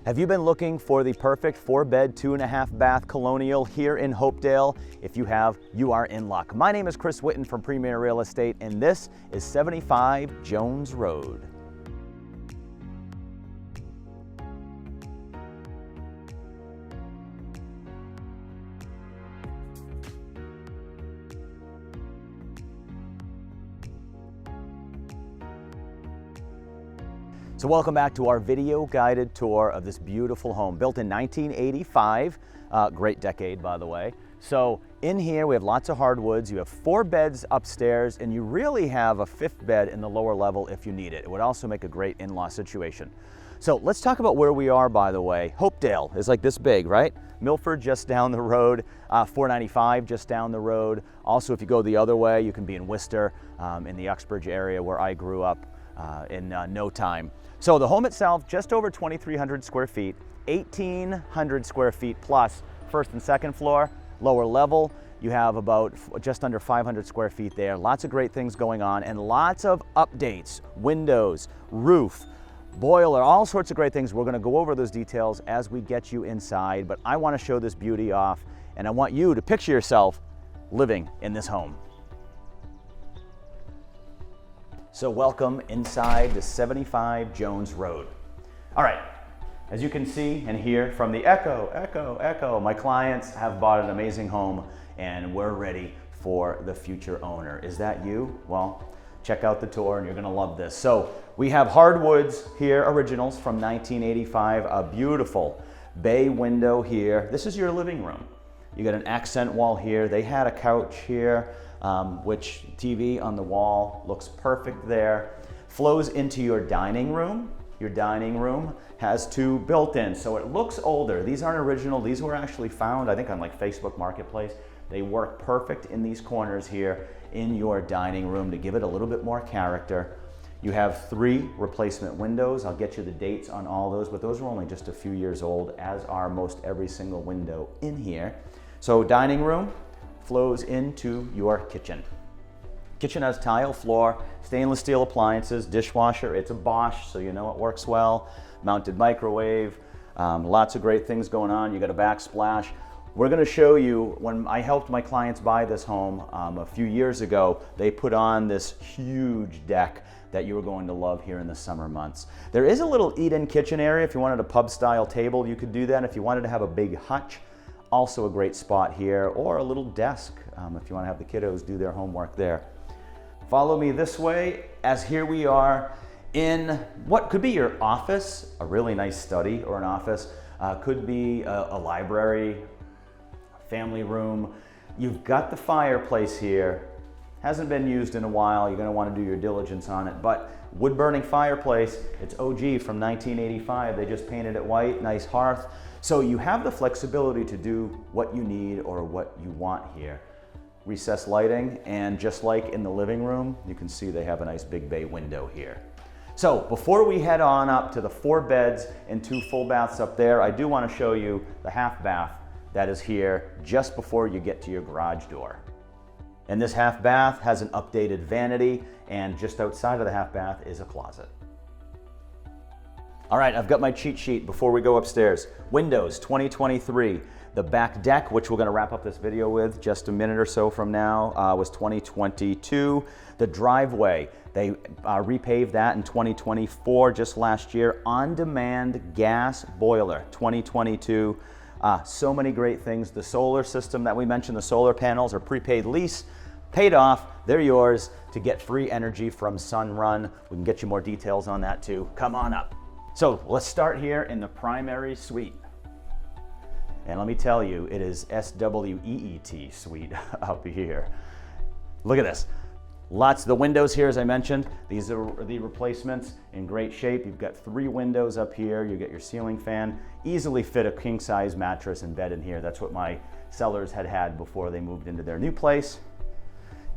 Have you been looking for the perfect 4-bed, 2.5-bath colonial here in Hopedale? If you have, you are in luck. My name is Chris Witten from Premier Real Estate, and this is 75 Jones Road. So welcome back to our video guided tour of this beautiful home, built in 1985. Great decade, by the way. So in here we have lots of hardwoods. You have 4 beds upstairs, and you really have a 5th bed in the lower level if you need it. It would also make a great in-law situation. So let's talk about where we are, by the way. Hopedale is like this big, right? Milford just down the road, 495 just down the road. Also, if you go the other way, you can be in Worcester, in the Uxbridge area where I grew up in no time. So the home itself, just over 2,300 square feet, 1,800 square feet plus first and second floor. Lower level, you have about just under 500 square feet there. Lots of great things going on and lots of updates, windows, roof, boiler, all sorts of great things. We're gonna go over those details as we get you inside, but I wanna show this beauty off, and I want you to picture yourself living in this home. So welcome inside the 75 Jones Road. All right, as you can see and hear from the echo, my clients have bought an amazing home and we're ready for the future owner. Is that you? Well, check out the tour and you're gonna love this. So we have hardwoods here, originals from 1985, a beautiful bay window here. This is your living room. You got an accent wall here. They had a couch here, which TV on the wall looks perfect there. Flows into your dining room. Your dining room has 2 built-ins, so it looks older. These aren't original. These were actually found, I think, on like Facebook Marketplace. They work perfect in these corners here in your dining room to give it a little bit more character. You have 3 replacement windows. I'll get you the dates on all those, but those are only just a few years old, as are most every single window in here. So dining room flows into your kitchen. Kitchen has tile floor, stainless steel appliances, dishwasher. It's a Bosch, so you know it works well. Mounted microwave, lots of great things going on. You got a backsplash. We're gonna show you, when I helped my clients buy this home a few years ago, they put on this huge deck that you are going to love here in the summer months. There is a little eat-in kitchen area. If you wanted a pub-style table, you could do that. If you wanted to have a big hutch, also a great spot here, or a little desk if you want to have the kiddos do their homework there. Follow me this way, as here we are in what could be your office, a really nice study or an office, could be a library, a family room. You've got the fireplace here. Hasn't been used in a while. You're going to want to do your diligence on it, but wood burning fireplace, it's OG from 1985. They just painted it white, nice hearth. So you have the flexibility to do what you need or what you want here. Recessed lighting, and just like in the living room, you can see they have a nice big bay window here. So before we head on up to the 4 beds and 2 full baths up there, I do want to show you the half bath that is here just before you get to your garage door. And this half bath has an updated vanity, and just outside of the half bath is a closet. All right, I've got my cheat sheet before we go upstairs. Windows 2023. The back deck, which we're gonna wrap up this video with just a minute or so from now, was 2022. The driveway, they repaved that in 2024, just last year. On-demand gas boiler, 2022. So many great things. The solar system that we mentioned, the solar panels are prepaid lease, paid off, they're yours to get free energy from Sunrun. We can get you more details on that too. Come on up. So let's start here in the primary suite. And let me tell you, it is SWEET suite up here. Look at this. Lots of the windows here, as I mentioned, these are the replacements in great shape. You've got 3 windows up here. You get your ceiling fan. Easily fit a king size mattress and bed in here. That's what my sellers had before they moved into their new place.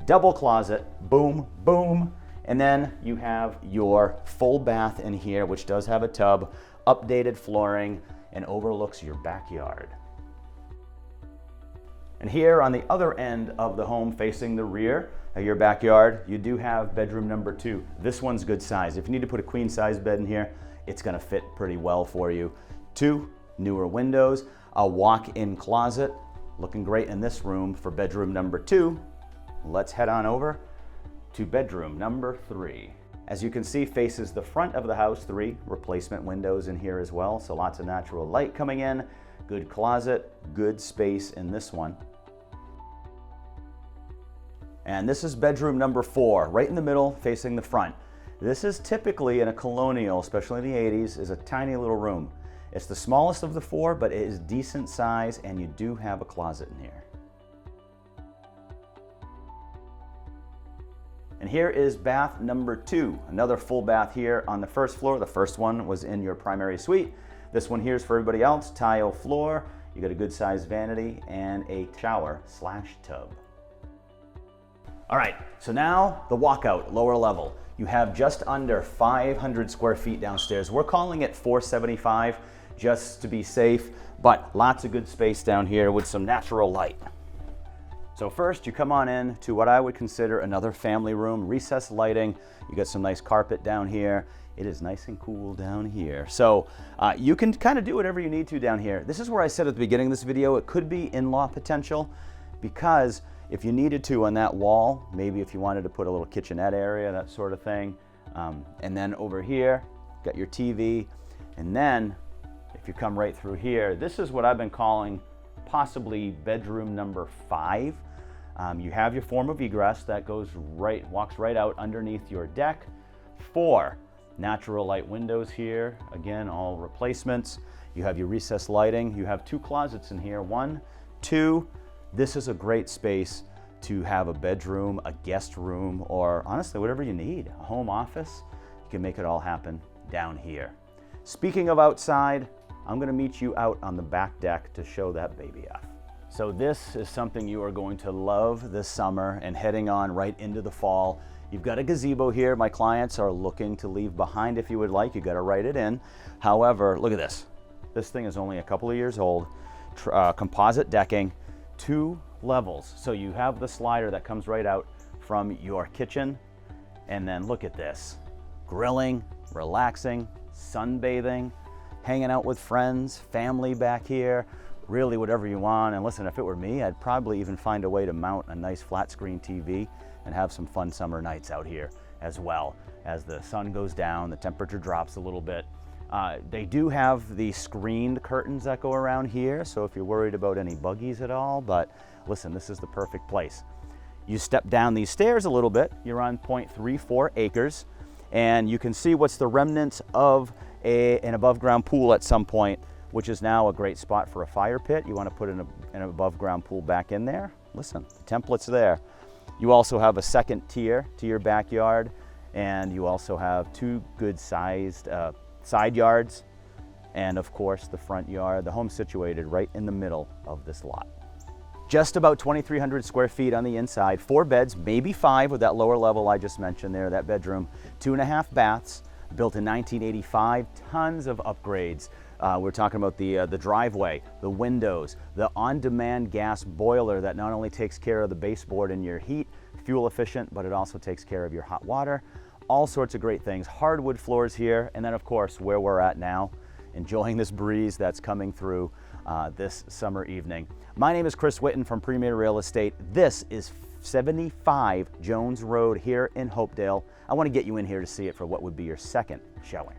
Double closet, boom, boom. And then you have your full bath in here, which does have a tub, updated flooring, and overlooks your backyard. And here on the other end of the home facing the rear of your backyard, you do have bedroom number 2. This one's good size. If you need to put a queen size bed in here, it's gonna fit pretty well for you. 2 newer windows, a walk-in closet, looking great in this room for bedroom number 2. Let's head on over to bedroom number 3. As you can see, faces the front of the house, 3 replacement windows in here as well, so lots of natural light coming in, good closet, good space in this one. And this is bedroom number 4, right in the middle, facing the front. This is typically in a colonial, especially in the 80s, is a tiny little room. It's the smallest of the 4, but it is decent size, and you do have a closet in here. And here is bath number 2, another full bath here on the first floor. The first one was in your primary suite. This one here is for everybody else, tile floor. You got a good sized vanity and a shower/tub. All right, so now the walkout, lower level. You have just under 500 square feet downstairs. We're calling it 475 just to be safe, but lots of good space down here with some natural light. So first you come on in to what I would consider another family room, recessed lighting. You got some nice carpet down here. It is nice and cool down here. So you can kind of do whatever you need to down here. This is where I said at the beginning of this video, it could be in-law potential, because if you needed to on that wall, maybe if you wanted to put a little kitchenette area, that sort of thing. And then over here, got your TV. And then if you come right through here, this is what I've been calling possibly bedroom number 5. You have your form of egress that walks right out underneath your deck. 4 natural light windows here, again, all replacements. You have your recessed lighting. You have 2 closets in here, 1, 2. This is a great space to have a bedroom, a guest room, or honestly, whatever you need, a home office. You can make it all happen down here. Speaking of outside, I'm gonna meet you out on the back deck to show that baby off. So this is something you are going to love this summer and heading on right into the fall. You've got a gazebo here. My clients are looking to leave behind if you would like. You got to write it in. However, look at this. This thing is only a couple of years old. Composite decking, 2 levels. So you have the slider that comes right out from your kitchen. And then look at this. Grilling, relaxing, sunbathing, hanging out with friends, family back here, really whatever you want. And listen, if it were me, I'd probably even find a way to mount a nice flat screen TV and have some fun summer nights out here as well. As the sun goes down, the temperature drops a little bit. They do have the screened curtains that go around here, so if you're worried about any buggies at all, but listen, this is the perfect place. You step down these stairs a little bit, you're on 0.34 acres, and you can see what's the remnants of an above ground pool at some point, which is now a great spot for a fire pit. You want to put an above ground pool back in there. Listen, the template's there. You also have a second tier to your backyard, and you also have 2 good sized side yards, and of course the front yard. The home's situated right in the middle of this lot. Just about 2,300 square feet on the inside, 4 beds, maybe 5 with that lower level I just mentioned there, that bedroom, 2.5 baths, built in 1985, tons of upgrades. We're talking about the driveway, the windows, the on-demand gas boiler that not only takes care of the baseboard and your heat, fuel efficient, but it also takes care of your hot water. All sorts of great things. Hardwood floors here, and then of course where we're at now, enjoying this breeze that's coming through this summer evening. My name is Chris Whitten from Premier Real Estate. This is 75 Jones Road here in Hopedale. I want to get you in here to see it for what would be your second showing.